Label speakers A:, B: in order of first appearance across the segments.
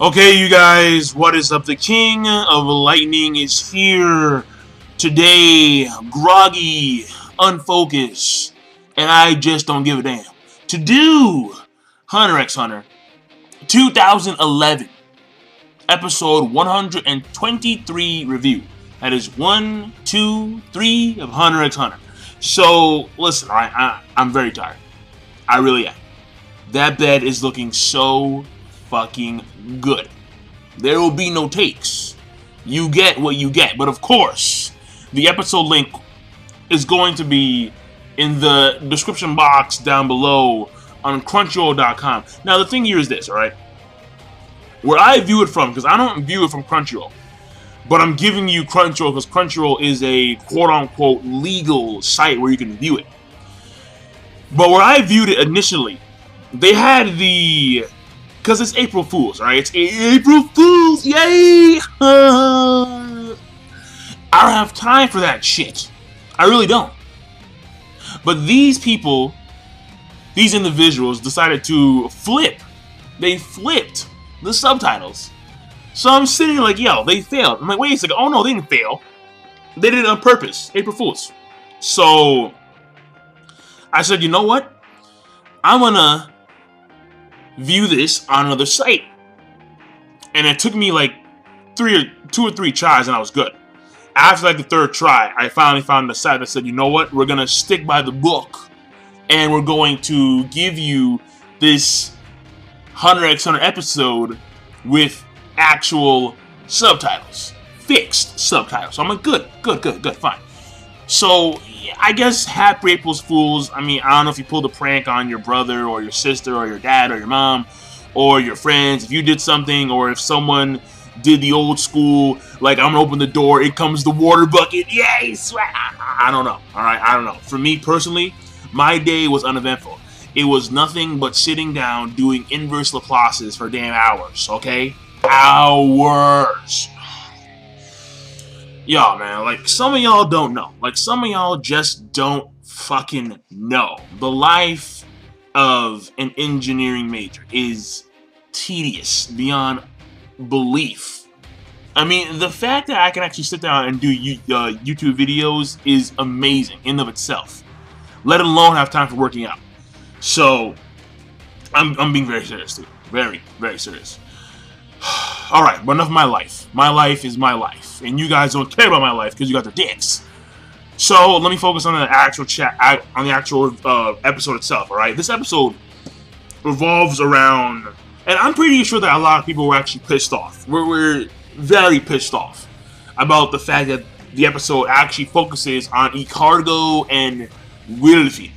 A: Okay, you guys, what is up? The King of Lightning is here today, groggy, unfocused, and I just don't give a damn, to do Hunter x Hunter 2011, episode 123 review. That is 1, 2, 3 of Hunter x Hunter. So, listen, I'm very tired. I really am. That bed is looking so fucking good. There will be no takes. You get what you get. But of course, the episode link is going to be in the description box down below on Crunchyroll.com. Now, the thing here is this, alright? Where I view it from, because I don't view it from Crunchyroll, but I'm giving you Crunchyroll because Crunchyroll is a quote-unquote legal site where you can view it. But where I viewed it initially, they had the... Because it's April Fool's, right? It's April Fool's, yay! I don't have time for that shit. I really don't. But these people, these individuals, decided to flip. They flipped the subtitles. So I'm sitting like, yo, they failed. I'm like, wait a second. Oh no, they didn't fail. They did it on purpose. April Fool's. So I said, you know what? I'm gonna view this on another site, and it took me like two or three tries, and I was good. After like the third try, I finally found a site that said, you know what, we're gonna stick by the book, and we're going to give you this Hunter x Hunter episode with actual subtitles, fixed subtitles. So I'm like, good, fine. So I guess happy April Fools. I mean, I don't know if you pulled a prank on your brother or your sister or your dad or your mom or your friends. If you did something, or if someone did the old school, like, I'm gonna open the door, it comes the water bucket, yay, sweat. I don't know, alright, I don't know. For me personally, my day was uneventful. It was nothing but sitting down doing inverse Laplaces for damn hours, okay? Hours. Y'all, man, like, some of y'all don't know. Like, some of y'all just don't fucking know. The life of an engineering major is tedious beyond belief. I mean, the fact that I can actually sit down and do YouTube videos is amazing in and of itself. Let alone have time for working out. So, I'm being very serious, too. Very, very serious. Alright, but enough of my life. My life is my life. And you guys don't care about my life because you got the dicks. So, let me focus on the actual episode itself, alright? This episode revolves around... And I'm pretty sure that a lot of people were actually pissed off. We're very pissed off about the fact that the episode actually focuses on Icargo and Wilfie.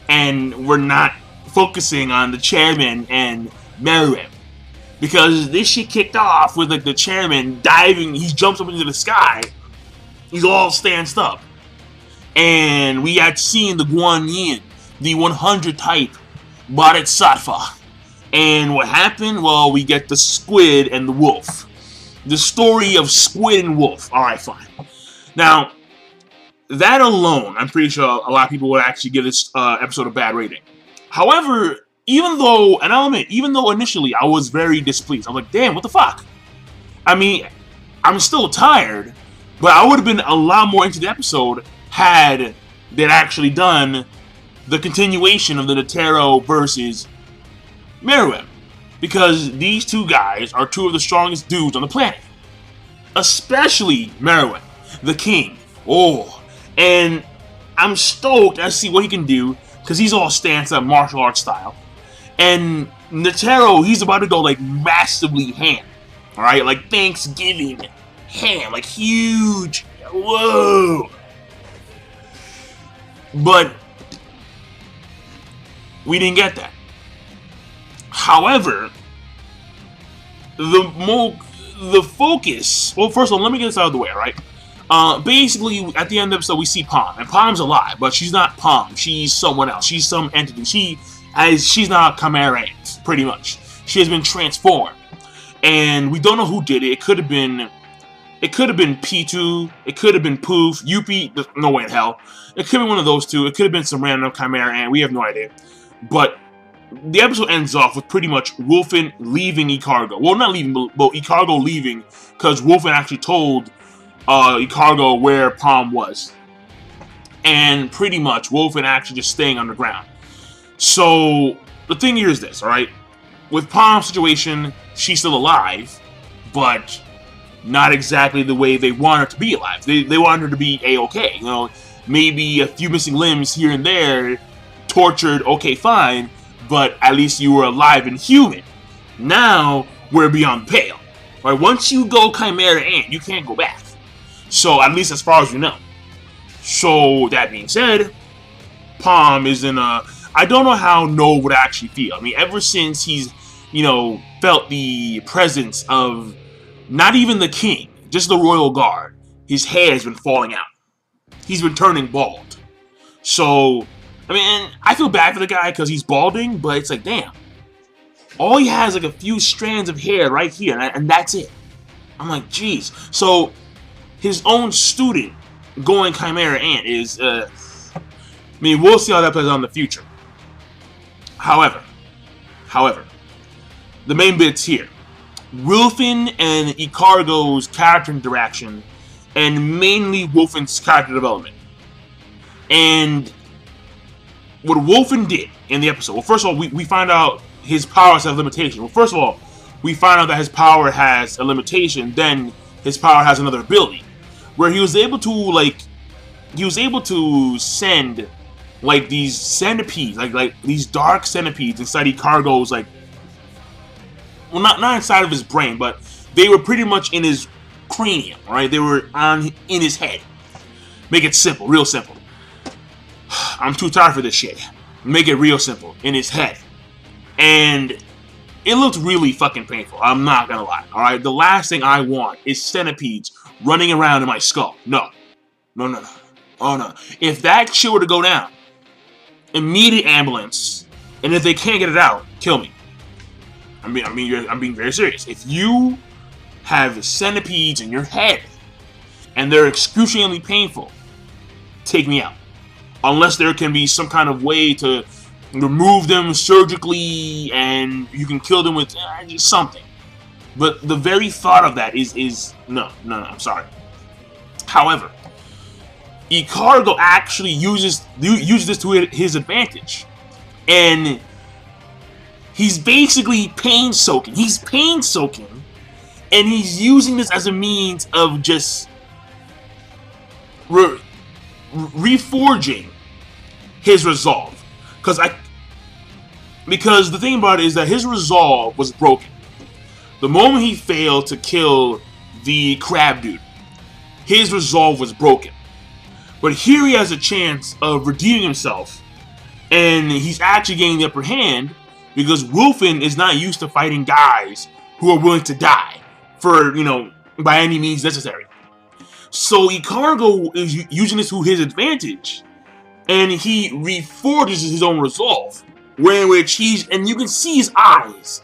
A: And we're not focusing on the chairman and Meruem. Because this shit kicked off with, like, the chairman diving, he jumps up into the sky, he's all stanced up. And we had seen the Guan Yin, the 100 type Bodhisattva. And what happened? Well, we get the squid and the wolf. The story of squid and wolf. Alright, fine. Now, that alone, I'm pretty sure a lot of people would actually give this episode a bad rating. However, even though, and I'll admit, even though initially I was very displeased, I was like, damn, what the fuck? I mean, I'm still tired, but I would have been a lot more into the episode had they actually done the continuation of the Netero versus Meruem. Because these two guys are two of the strongest dudes on the planet. Especially Meruem, the king. Oh, and I'm stoked to see what he can do, because he's all stance-up martial arts style. And Netero, he's about to go, like, massively ham. Alright? Like, Thanksgiving ham. Like, huge. Whoa. But we didn't get that. However, the focus... Well, first of all, let me get this out of the way, right? Basically, at the end of the episode, we see Palm. And Palm's alive, but she's not Palm. She's someone else. She's some entity. She's not a Chimera Ant, pretty much. She has been transformed. And we don't know who did it. It could have been P2. It could have been Poof. Yuppie. No way in hell. It could have been one of those two. It could have been some random Chimera Ant. We have no idea. But the episode ends off with pretty much Wolfen leaving Icargo. Well, not leaving, but Icargo leaving because Wolfen actually told Icargo where Palm was. And pretty much Wolfen actually just staying underground. So the thing here is this, alright? With Palm's situation, she's still alive, but not exactly the way they want her to be alive. They want her to be A-okay. You know, maybe a few missing limbs here and there, tortured, okay, fine, but at least you were alive and human. Now, we're beyond pale. Right? Once you go Chimera Ant, you can't go back. So, at least as far as you know. So, that being said, Palm is in a... I don't know how Noah would actually feel. I mean, ever since he's, you know, felt the presence of not even the king, just the royal guard, his hair has been falling out. He's been turning bald. So, I mean, I feel bad for the guy because he's balding, but it's like, damn. All he has like a few strands of hair right here, and that's it. I'm like, jeez. So, his own student going Chimera Ant is, I mean, we'll see how that plays out in the future. However, the main bit's here. Wolfen and Icargo's character interaction, and mainly Wolfen's character development. And what Wolfen did in the episode, well, first of all, we find out his powers have limitations. Well, first of all, we find out that his power has a limitation, then his power has another ability. Where he was able to, like, send, like, these centipedes, like these dark centipedes inside Icargo's, like, well, not inside of his brain, but they were pretty much in his cranium, right? They were in his head. Make it simple, real simple. I'm too tired for this shit. Make it real simple, in his head. And it looked really fucking painful, I'm not gonna lie, alright? The last thing I want is centipedes running around in my skull. No. No. Oh, no. If that shit were to go down, immediate ambulance, and if they can't get it out, kill me. I'm being very serious. If you have centipedes in your head, and they're excruciatingly painful, take me out. Unless there can be some kind of way to remove them surgically, and you can kill them with something. But the very thought of that is no, I'm sorry. However, Icargo actually uses this to his advantage. And he's basically pain soaking. He's pain soaking, and he's using this as a means of just reforging his resolve. Because the thing about it is that his resolve was broken. The moment he failed to kill the crab dude, his resolve was broken. But here he has a chance of redeeming himself, and he's actually gaining the upper hand because Wolfen is not used to fighting guys who are willing to die for, you know, by any means necessary. So Icargo is using this to his advantage, and he reforges his own resolve, in which and you can see his eyes.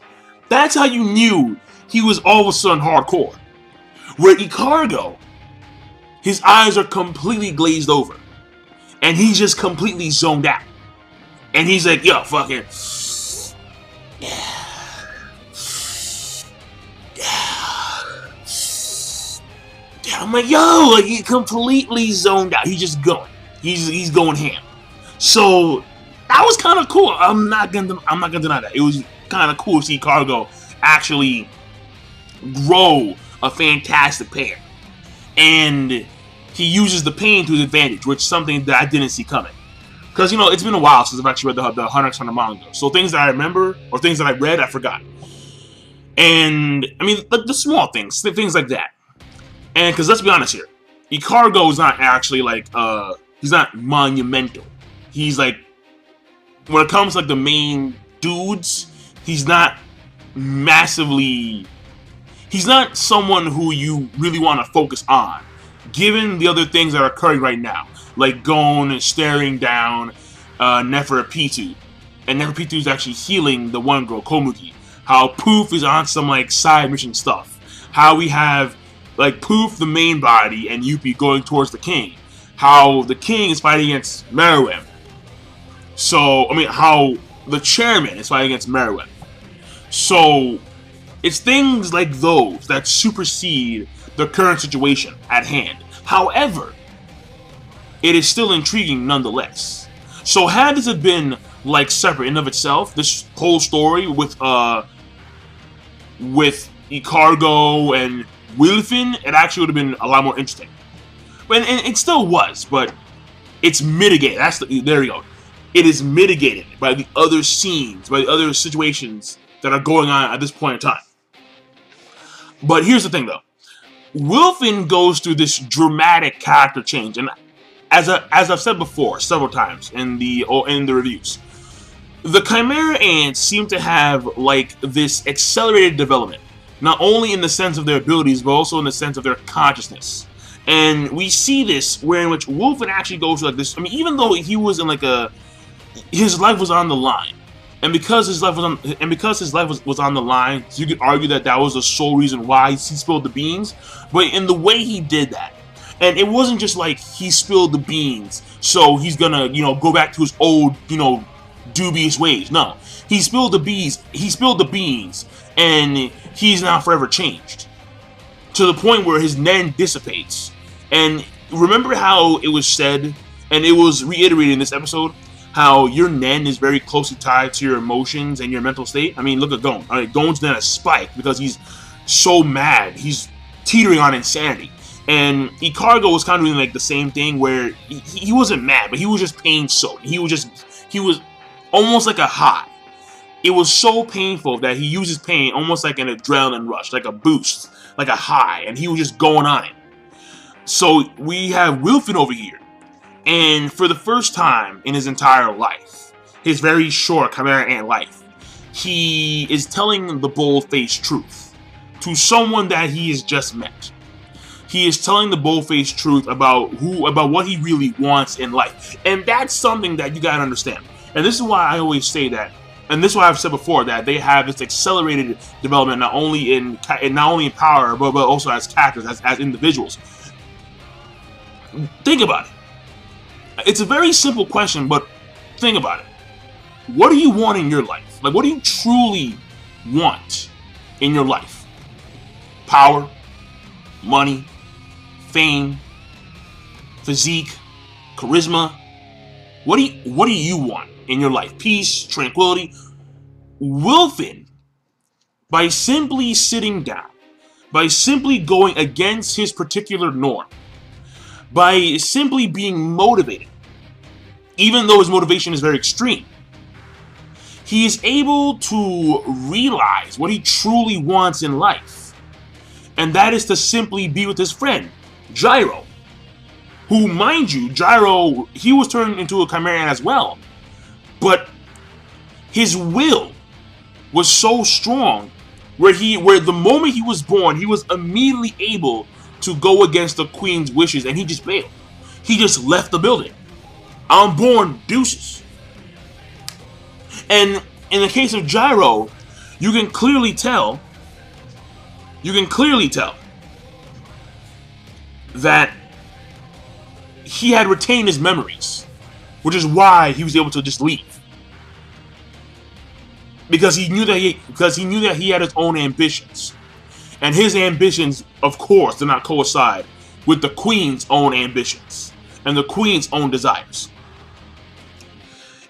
A: That's how you knew he was all of a sudden hardcore. Where Icargo, his eyes are completely glazed over, and he's just completely zoned out. And he's like, yo, fucking, I'm like, yo, like, he completely zoned out. He's just going. He's going ham. So that was kind of cool. I'm not gonna deny that. It was kind of cool to see Icargo actually grow a fantastic pair, and he uses the pain to his advantage, which is something that I didn't see coming. Because, you know, it's been a while since I've actually read the Hunter x Hunter manga, so things that I remember or things that I read, I forgot. And I mean, like the small things like that. And because let's be honest here, Icargo is not actually like he's not monumental. He's like, when it comes to like the main dudes, he's not massively. He's not someone who you really want to focus on, given the other things that are occurring right now, like Gon staring down Neferpitu, and Neferpitu is actually healing the one girl, Komugi. How Poof is on some like side mission stuff. How we have like Poof, the main body, and Yuppie going towards the king. How the king is fighting against Meruem. So, I mean, how the chairman is fighting against Merriweather. So it's things like those that supersede the current situation at hand. However, it is still intriguing nonetheless. So had this have been like separate in of itself, this whole story with Icargo and Wilfin, it actually would have been a lot more interesting. And it still was, but it's mitigated. There you go. It is mitigated by the other scenes, by the other situations that are going on at this point in time. But here's the thing, though. Wilfin goes through this dramatic character change, and as I've said before several times in the reviews, the Chimera Ants seem to have like this accelerated development, not only in the sense of their abilities, but also in the sense of their consciousness. And we see this where in which Wilfin actually goes through like this. I mean, even though he was in like his life was on the line, and because his life was on the line, so you could argue that that was the sole reason why he spilled the beans. But in the way he did that, and it wasn't just like he spilled the beans, so he's gonna go back to his old dubious ways. No, he spilled the beans, and he's now forever changed to the point where his nen dissipates. And remember how it was said, and it was reiterated in this episode, how your nen is very closely tied to your emotions and your mental state. I mean, look at Gon. All right, Gon's nen is spiked because he's so mad. He's teetering on insanity. And Icargo was kind of doing like the same thing where he wasn't mad, but he was just pain-soaked. He was almost like a high. It was so painful that he uses pain almost like an adrenaline rush, like a boost, like a high, and he was just going on it. So we have Wilfin over here, and for the first time in his entire life, his very short Chimera Ant life, he is telling the bold-faced truth to someone that he has just met. He is telling the bold-faced truth about what he really wants in life, and that's something that you gotta understand. And this is why I always say that, and this is why I've said before that they have this accelerated development not only in power, but also as characters, as individuals. Think about it. It's a very simple question, but think about it. What do you want in your life? Like, what do you truly want in your life? Power, money, fame, physique, charisma. What do you want in your life? Peace, tranquility. Wilfin, by simply sitting down, by simply going against his particular norm, by simply being motivated, even though his motivation is very extreme, he is able to realize what he truly wants in life. And that is to simply be with his friend, Gyro. Who, mind you, Gyro, he was turned into a Chimera Ant as well. But his will was so strong where the moment he was born, he was immediately able to go against the Queen's wishes, and he just bailed. He just left the building. I'm born, deuces. And in the case of Gyro, you can clearly tell that he had retained his memories, which is why he was able to just leave. Because he knew that he had his own ambitions. And his ambitions, of course, did not coincide with the Queen's own ambitions and the Queen's own desires.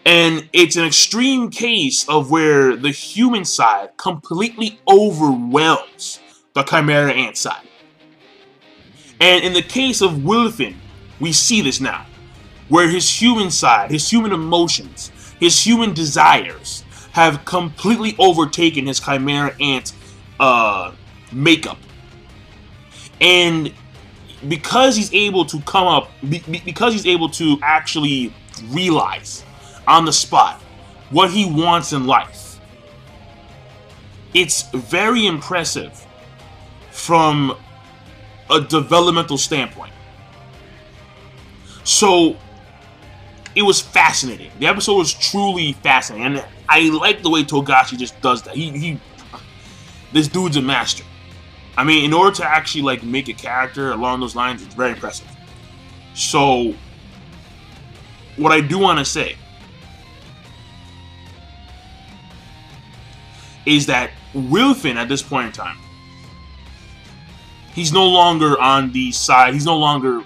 A: And it's an extreme case of where the human side completely overwhelms the Chimera Ant side. And in the case of Wilfin, we see this now, where his human side, his human emotions, his human desires have completely overtaken his Chimera Ant makeup. And because he's able to because he's able to actually realize on the spot what he wants in life, it's very impressive from a developmental standpoint. So it was fascinating. The episode was truly fascinating, and I like the way Togashi just does that. This dude's a master. I mean, in order to actually like make a character along those lines, it's very impressive. So what I do want to say is that Wilfin, at this point in time, he's no longer on the side. He's no longer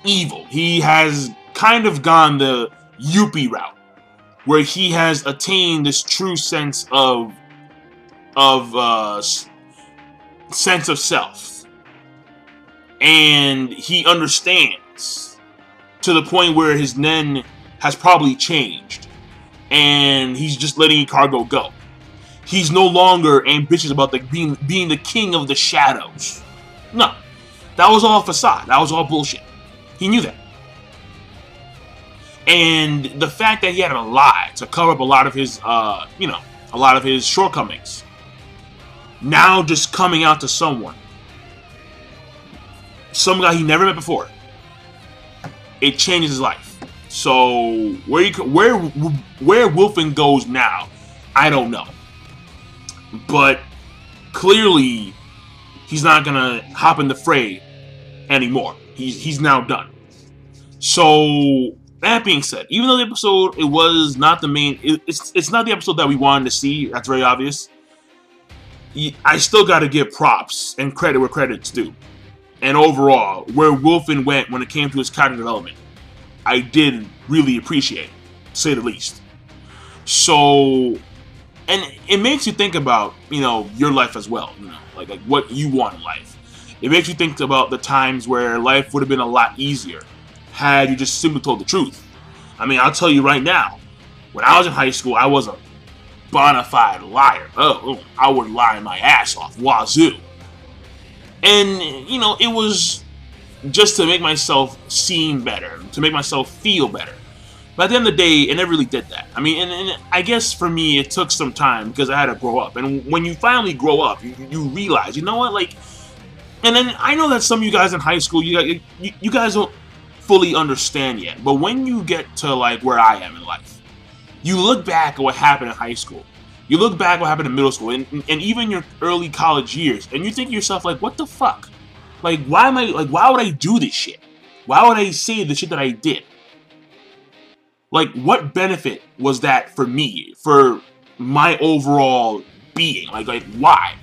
A: evil. He has kind of gone the Yuppie route, where he has attained this true sense of self, and he understands to the point where his nen has probably changed, and he's just letting Cargo go. He's no longer ambitious about being the king of the shadows. No, that was all facade. That was all bullshit. He knew that. And the fact that he had to lie to cover up a lot of his, a lot of his shortcomings, now just coming out to some guy he never met before, it changes his life. So where Wilfin goes now, I don't know. But clearly, he's not gonna hop in the fray anymore. He's now done. So that being said, even though the episode, it was not the main, it's not the episode that we wanted to see. That's very obvious. I still got to give props and credit where credit's due. And overall, where Wilfin went when it came to his character development, I did really appreciate, to say the least. So, and it makes you think about, your life as well, like what you want in life. It makes you think about the times where life would have been a lot easier had you just simply told the truth. I mean, I'll tell you right now, when I was in high school, I was a bona fide liar. I would lie my ass off, wazoo. And, it was just to make myself seem better, to make myself feel better. But at the end of the day, it never really did that. I mean, and I guess for me, it took some time because I had to grow up. And when you finally grow up, you realize, you know what, like, and then I know that some of you guys in high school, you guys don't fully understand yet. But when you get to, like, where I am in life, you look back at what happened in high school. You look back at what happened in middle school and even your early college years, and you think to yourself, like, what the fuck? Like, why would I do this shit? Why would I say the shit that I did? Like, what benefit was that for me, for my overall being? Like why?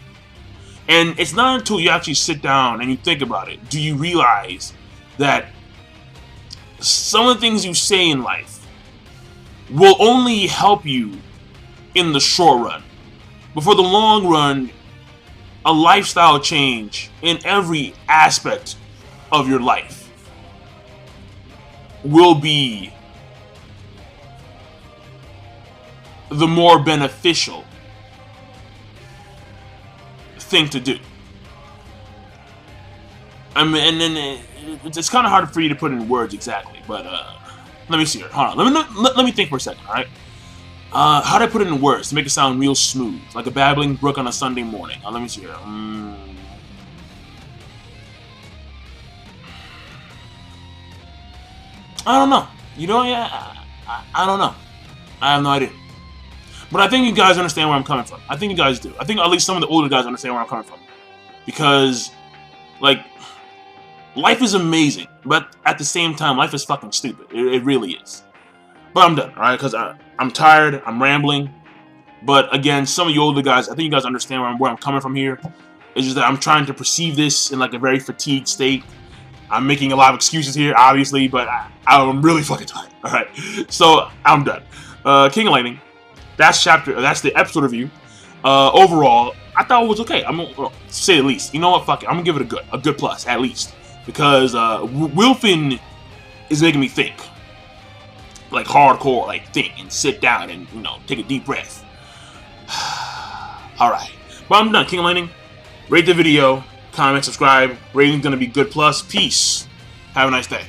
A: And it's not until you actually sit down and you think about it, do you realize that some of the things you say in life will only help you in the short run. But for the long run, a lifestyle change in every aspect of your life will be the more beneficial thing to do. I mean, and then it's kind of hard for you to put in words exactly, but let me see here. Hold on. Let me think for a second, all right? How do I put it in words to make it sound real smooth, like a babbling brook on a Sunday morning? Let me see here. I don't know. I don't know. I have no idea. But I think you guys understand where I'm coming from. I think you guys do. I think at least some of the older guys understand where I'm coming from. Because, like, life is amazing, but at the same time, life is fucking stupid. It really is. But I'm done, alright? Because I'm tired, I'm rambling. But again, some of you older guys, I think you guys understand where I'm coming from here. It's just that I'm trying to perceive this in like a very fatigued state. I'm making a lot of excuses here, obviously, but I'm really fucking tired, alright? So, I'm done. King of Lightning. That's the episode review. Overall, I thought it was okay. I'm gonna say at least. You know what? Fuck it. I'm gonna give it a good plus at least, because Wilfin is making me think, like hardcore, like think and sit down and take a deep breath. All right, but I'm done. King of Lightning. Rate the video, comment, subscribe. Rating's gonna be good plus. Peace. Have a nice day.